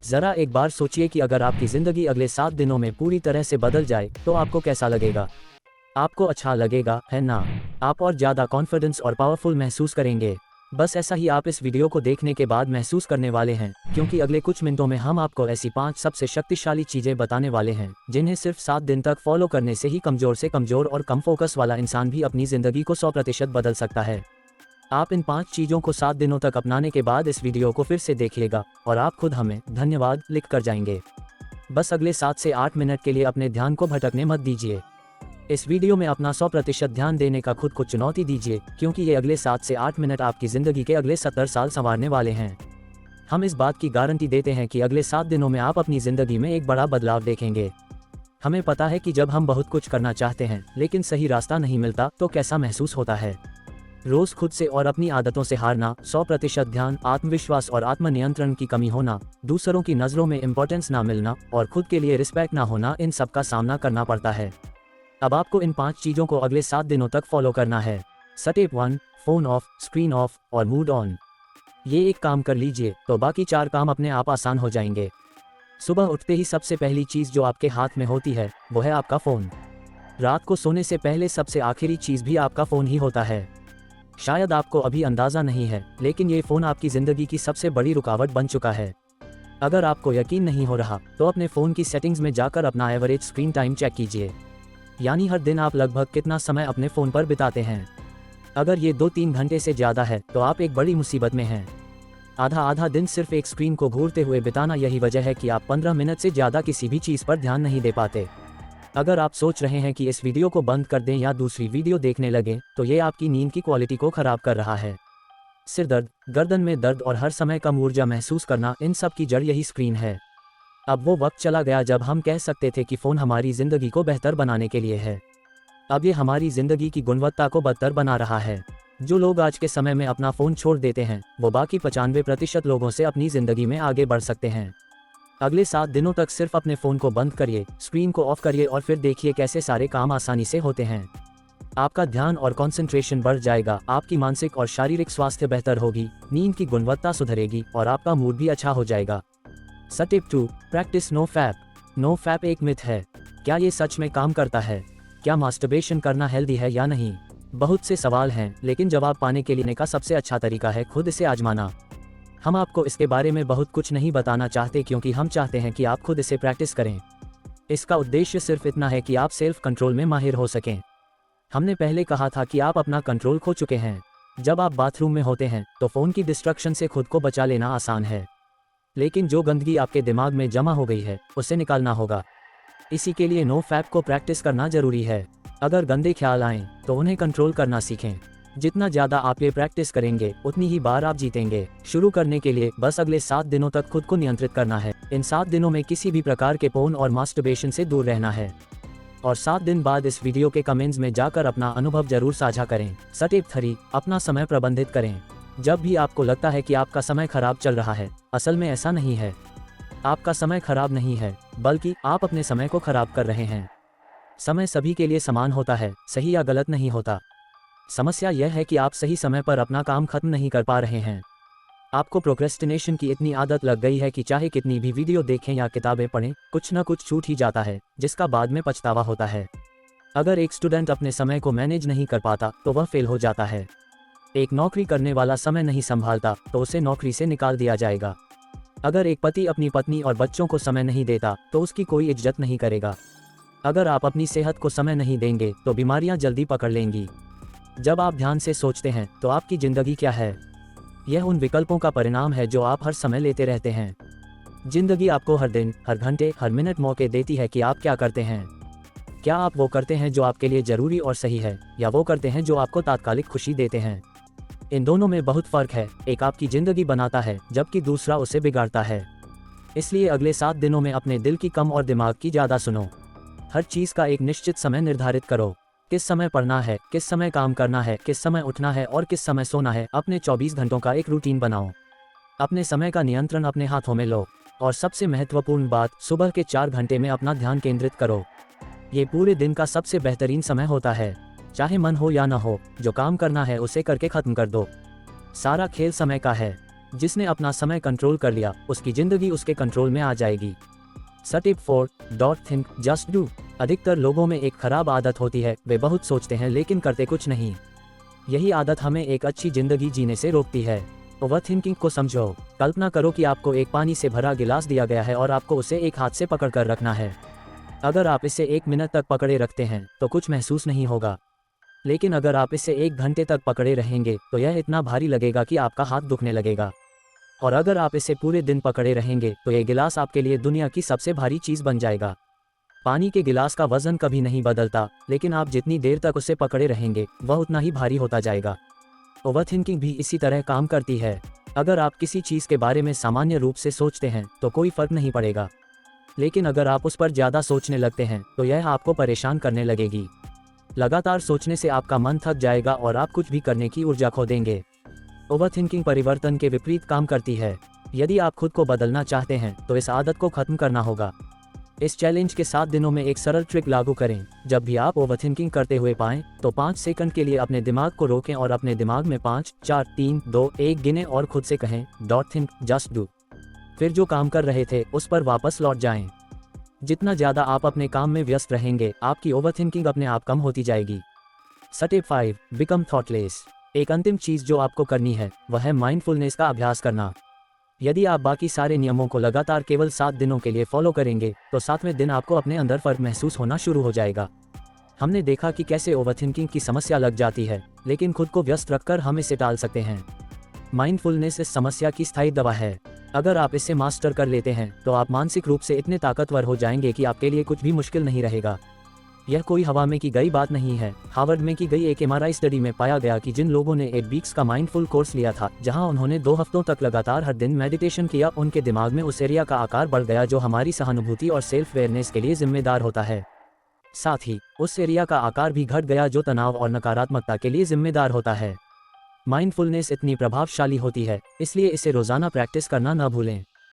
जरा एक बार सोचिए कि अगर आपकी जिंदगी अगले 7 दिनों में पूरी तरह से बदल जाए तो आपको कैसा लगेगा। आपको अच्छा लगेगा, है ना? आप और ज़्यादा कॉन्फिडेंस और पावरफुल महसूस करेंगे। बस ऐसा ही आप इस वीडियो को देखने के बाद महसूस करने वाले हैं, क्योंकि अगले कुछ मिनटों में हम आपको ऐसी 5 सबसे शक्तिशाली चीज़ें बताने वाले हैं जिन्हें सिर्फ 7 दिन तक फॉलो करने से ही कमज़ोर से कमज़ोर और कम फोकस वाला इंसान भी अपनी ज़िंदगी को 100% बदल सकता है। आप इन 5 चीज़ों को 7 दिनों तक अपनाने के बाद इस वीडियो को फिर से देखिएगा और आप खुद हमें धन्यवाद लिख कर जाएंगे। बस अगले 7 से 8 मिनट के लिए अपने ध्यान को भटकने मत दीजिए। इस वीडियो में अपना 100% ध्यान देने का खुद को चुनौती दीजिए, क्योंकि ये अगले 7 से 8 मिनट आपकी ज़िंदगी के अगले 70 साल संवारने वाले हैं। हम इस बात की गारंटी देते हैं कि अगले 7 दिनों में आप अपनी ज़िंदगी में एक बड़ा बदलाव देखेंगे। हमें पता है कि जब हम बहुत कुछ करना चाहते हैं लेकिन सही रास्ता नहीं मिलता तो कैसा महसूस होता है। रोज़ खुद से और अपनी आदतों से हारना, 100% ध्यान, आत्मविश्वास और आत्मनियंत्रण की कमी होना, दूसरों की नज़रों में इम्पोर्टेंस ना मिलना और खुद के लिए रिस्पेक्ट ना होना, इन सब का सामना करना पड़ता है। अब आपको इन 5 चीज़ों को अगले 7 दिनों तक फॉलो करना है। Step 1, phone off, screen of और मूड ऑन। ये एक काम कर लीजिए तो बाकी 4 काम अपने आप आसान हो जाएंगे। सुबह उठते ही सबसे पहली चीज़ जो आपके हाथ में होती है वो है आपका फ़ोन। रात को सोने से पहले सबसे आखिरी चीज़ भी आपका फ़ोन ही होता है। शायद आपको अभी अंदाज़ा नहीं है, लेकिन ये फ़ोन आपकी ज़िंदगी की सबसे बड़ी रुकावट बन चुका है। अगर आपको यकीन नहीं हो रहा तो अपने फ़ोन की सेटिंग्स में जाकर अपना एवरेज स्क्रीन टाइम चेक कीजिए, यानी हर दिन आप लगभग कितना समय अपने फ़ोन पर बिताते हैं। अगर ये 2-3 घंटे से ज़्यादा है तो आप एक बड़ी मुसीबत में हैं। आधा दिन सिर्फ एक स्क्रीन को घूरते हुए बिताना, यही वजह है कि आप 15 मिनट से ज़्यादा किसी भी चीज़ पर ध्यान नहीं दे पाते। अगर आप सोच रहे हैं कि इस वीडियो को बंद कर दें या दूसरी वीडियो देखने लगें, तो ये आपकी नींद की क्वालिटी को ख़राब कर रहा है। सिर दर्द, गर्दन में दर्द और हर समय कम ऊर्जा महसूस करना, इन सब की जड़ यही स्क्रीन है। अब वो वक्त चला गया जब हम कह सकते थे कि फ़ोन हमारी ज़िंदगी को बेहतर बनाने के लिए है। अब ये हमारी ज़िंदगी की गुणवत्ता को बदतर बना रहा है। जो लोग आज के समय में अपना फ़ोन छोड़ देते हैं वो बाकी 95% लोगों से अपनी ज़िंदगी में आगे बढ़ सकते हैं। अगले 7 दिनों तक सिर्फ अपने फ़ोन को बंद करिए, स्क्रीन को ऑफ करिए और फिर देखिए कैसे सारे काम आसानी से होते हैं। आपका ध्यान और कंसंट्रेशन बढ़ जाएगा, आपकी मानसिक और शारीरिक स्वास्थ्य बेहतर होगी, नींद की गुणवत्ता सुधरेगी और आपका मूड भी अच्छा हो जाएगा। Step 2, practice no fap. No fap एक मिथ है। क्या ये सच में काम करता है? क्या मास्टरबेशन करना हेल्दी है या नहीं? बहुत से सवाल हैं, लेकिन जवाब पाने के लिए का सबसे अच्छा तरीका है खुद इसे आजमाना। हम आपको इसके बारे में बहुत कुछ नहीं बताना चाहते, क्योंकि हम चाहते हैं कि आप खुद इसे प्रैक्टिस करें। इसका उद्देश्य सिर्फ इतना है कि आप सेल्फ कंट्रोल में माहिर हो सकें। हमने पहले कहा था कि आप अपना कंट्रोल खो चुके हैं। जब आप बाथरूम में होते हैं तो फ़ोन की डिस्ट्रक्शन से खुद को बचा लेना आसान है, लेकिन जो गंदगी आपके दिमाग में जमा हो गई है उसे निकालना होगा। इसी के लिए नो फैप को प्रैक्टिस करना ज़रूरी है। अगर गंदे ख्याल आएँ तो उन्हें कंट्रोल करना सीखें। जितना ज़्यादा आप ये प्रैक्टिस करेंगे उतनी ही बार आप जीतेंगे। शुरू करने के लिए बस अगले 7 दिनों तक खुद को नियंत्रित करना है। इन 7 दिनों में किसी भी प्रकार के पोर्न और मास्टरबेशन से दूर रहना है। और 7 दिन बाद इस वीडियो के कमेंट्स में जाकर अपना अनुभव जरूर साझा करें। स्टेप 3, अपना समय प्रबंधित करें। जब भी आपको लगता है कि आपका समय खराब चल रहा है, असल में ऐसा नहीं है। आपका समय खराब नहीं है, बल्कि आप अपने समय को खराब कर रहे हैं। समय सभी के लिए समान होता है, सही या गलत नहीं होता। समस्या यह है कि आप सही समय पर अपना काम खत्म नहीं कर पा रहे हैं। आपको प्रोक्रेस्टिनेशन की इतनी आदत लग गई है कि चाहे कितनी भी वीडियो देखें या किताबें पढ़ें, कुछ न कुछ छूट ही जाता है, जिसका बाद में पछतावा होता है। अगर एक स्टूडेंट अपने समय को मैनेज नहीं कर पाता तो वह फेल हो जाता है। एक नौकरी करने वाला समय नहीं संभालता तो उसे नौकरी से निकाल दिया जाएगा। अगर एक पति अपनी पत्नी और बच्चों को समय नहीं देता तो उसकी कोई इज्जत नहीं करेगा। अगर आप अपनी सेहत को समय नहीं देंगे तो बीमारियां जल्दी पकड़ लेंगी। जब आप ध्यान से सोचते हैं तो आपकी ज़िंदगी क्या है? यह उन विकल्पों का परिणाम है जो आप हर समय लेते रहते हैं। ज़िंदगी आपको हर दिन, हर घंटे, हर मिनट मौके देती है कि आप क्या करते हैं। क्या आप वो करते हैं जो आपके लिए ज़रूरी और सही है, या वो करते हैं जो आपको तात्कालिक खुशी देते हैं? इन दोनों में बहुत फ़र्क है। एक आपकी ज़िंदगी बनाता है जबकि दूसरा उसे बिगाड़ता है। इसलिए अगले 7 दिनों में अपने दिल की कम और दिमाग की ज़्यादा सुनो। हर चीज़ का एक निश्चित समय निर्धारित करो। किस समय पढ़ना है, किस समय काम करना है, किस समय उठना है और किस समय सोना है। अपने 24 घंटों का एक रूटीन बनाओ। अपने समय का नियंत्रण अपने हाथों में लो। और सबसे महत्वपूर्ण बात, सुबह के 4 घंटे में अपना ध्यान केंद्रित करो। ये पूरे दिन का सबसे बेहतरीन समय होता है। चाहे मन हो या ना हो, जो काम करना है उसे करके ख़त्म कर दो। सारा खेल समय का है। जिसने अपना समय कंट्रोल कर लिया, उसकी जिंदगी उसके कंट्रोल में आ जाएगी। Step 4, don't think, just do. अधिकतर लोगों में एक खराब आदत होती है, वे बहुत सोचते हैं लेकिन करते कुछ नहीं। यही आदत हमें एक अच्छी जिंदगी जीने से रोकती है। ओवरथिंकिंग को समझो। कल्पना करो कि आपको एक पानी से भरा गिलास दिया गया है और आपको उसे एक हाथ से पकड़ कर रखना है। अगर आप इसे 1 मिनट तक पकड़े रखते हैं तो कुछ महसूस नहीं होगा, लेकिन अगर आप इसे 1 घंटे तक पकड़े रहेंगे तो यह इतना भारी लगेगा कि आपका हाथ दुखने लगेगा। और अगर आप इसे पूरे दिन पकड़े रहेंगे तो यह गिलास आपके लिए दुनिया की सबसे भारी चीज़ बन जाएगा। पानी के गिलास का वजन कभी नहीं बदलता, लेकिन आप जितनी देर तक उसे पकड़े रहेंगे वह उतना ही भारी होता जाएगा। ओवरथिंकिंग भी इसी तरह काम करती है। अगर आप किसी चीज़ के बारे में सामान्य रूप से सोचते हैं तो कोई फर्क नहीं पड़ेगा, लेकिन अगर आप उस पर ज़्यादा सोचने लगते हैं तो यह आपको परेशान करने लगेगी। लगातार सोचने से आपका मन थक जाएगा और आप कुछ भी करने की ऊर्जा खो देंगे। ओवरथिंकिंग परिवर्तन के विपरीत काम करती है। यदि आप खुद को बदलना चाहते हैं तो इस आदत को खत्म करना होगा। इस चैलेंज के 7 दिनों में एक सरल ट्रिक लागू करें। जब भी आप ओवरथिंकिंग करते हुए पाएं तो 5 सेकंड के लिए अपने दिमाग को रोकें और अपने दिमाग में 5, 4, 3, 2, 1 गिनें और खुद से कहें, डोंट थिंक, जस्ट डू। फिर जो काम कर रहे थे उस पर वापस लौट जाएं। जितना ज़्यादा आप अपने काम में व्यस्त रहेंगे, आपकी ओवरथिंकिंग अपने आप कम होती जाएगी। Step 5, become thoughtless. एक अंतिम चीज़ जो आपको करनी है वह है माइंडफुलनेस का अभ्यास करना। यदि आप बाकी सारे नियमों को लगातार केवल 7 दिनों के लिए फॉलो करेंगे तो 7वें दिन आपको अपने अंदर फर्क महसूस होना शुरू हो जाएगा। हमने देखा कि कैसे ओवरथिंकिंग की समस्या लग जाती है, लेकिन खुद को व्यस्त रखकर हम इसे टाल सकते हैं। माइंडफुलनेस इस समस्या की स्थायी दवा है। अगर आप इसे मास्टर कर लेते हैं तो आप मानसिक रूप से इतने ताकतवर हो जाएंगे कि आपके लिए कुछ भी मुश्किल नहीं रहेगा। यह कोई हवा में की गई बात नहीं है। हार्वर्ड में की गई एक MRI स्टडी में पाया गया कि जिन लोगों ने 8 वीक्स का माइंडफुल कोर्स लिया था, जहां उन्होंने 2 हफ्तों तक लगातार हर दिन मेडिटेशन किया, उनके दिमाग में उस एरिया का आकार बढ़ गया जो हमारी सहानुभूति और सेल्फ अवेयरनेस के लिए जिम्मेदार होता है। साथ ही उस एरिया का आकार भी घट गया जो तनाव और नकारात्मकता के लिए जिम्मेदार होता है। माइंडफुलनेस इतनी प्रभावशाली होती है, इसलिए इसे रोजाना प्रैक्टिस करना न भूलें।